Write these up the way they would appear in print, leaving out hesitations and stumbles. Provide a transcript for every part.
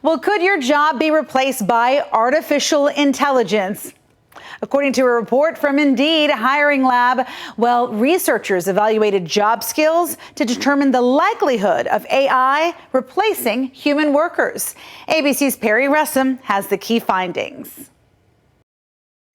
Well, could your job be replaced by artificial intelligence? According to a report from Indeed Hiring Lab, researchers evaluated job skills to determine the likelihood of AI replacing human workers. ABC's Perry Russum has the key findings.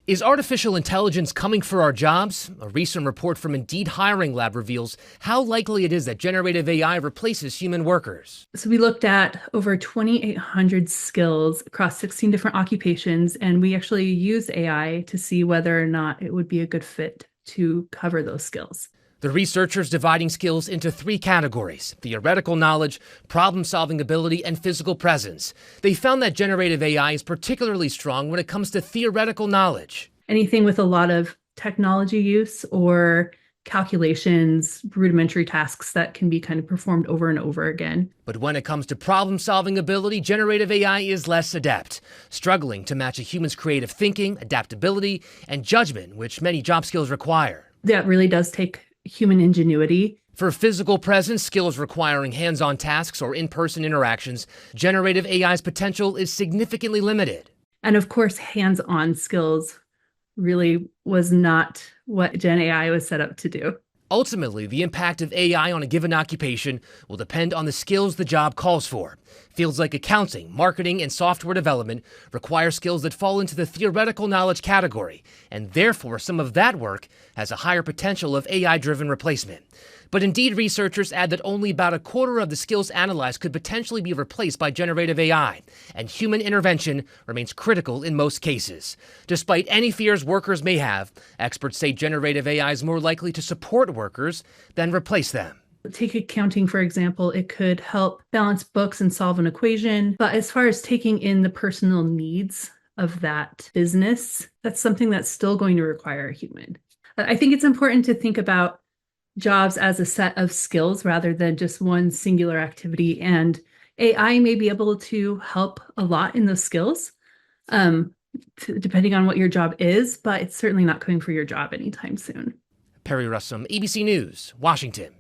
Is artificial intelligence coming for our jobs? A recent report from Indeed Hiring Lab reveals how likely it is that generative AI replaces human workers. So we looked at over 2,800 skills across 16 different occupations, and we actually used AI to see whether or not it would be a good fit to cover those skills. The researchers dividing skills into three categories: theoretical knowledge, problem-solving ability, and physical presence. They found that generative AI is particularly strong when it comes to theoretical knowledge. Anything with a lot of technology use or calculations, rudimentary tasks that can be kind of performed over and over again. But when it comes to problem-solving ability, generative AI is less adept, struggling to match a human's creative thinking, adaptability, and judgment, which many job skills require. That really does take human ingenuity. For physical presence, skills requiring hands-on tasks or in-person interactions, generative AI's potential is significantly limited. And of course, hands-on skills really was not what Gen AI was set up to do. Ultimately, the impact of AI on a given occupation will depend on the skills the job calls for. Fields like accounting, marketing, and software development require skills that fall into the theoretical knowledge category, and therefore some of that work has a higher potential of AI-driven replacement. But Indeed researchers add that only about a quarter of the skills analyzed could potentially be replaced by generative AI, and human intervention remains critical in most cases. Despite any fears workers may have, experts say generative AI is more likely to support workers than replace them. Take accounting, for example, it could help balance books and solve an equation. But as far as taking in the personal needs of that business, that's something that's still going to require a human. I think it's important to think about jobs as a set of skills rather than just one singular activity. And AI may be able to help a lot in those skills, depending on what your job is, but it's certainly not coming for your job anytime soon. Perry Russum, ABC News, Washington.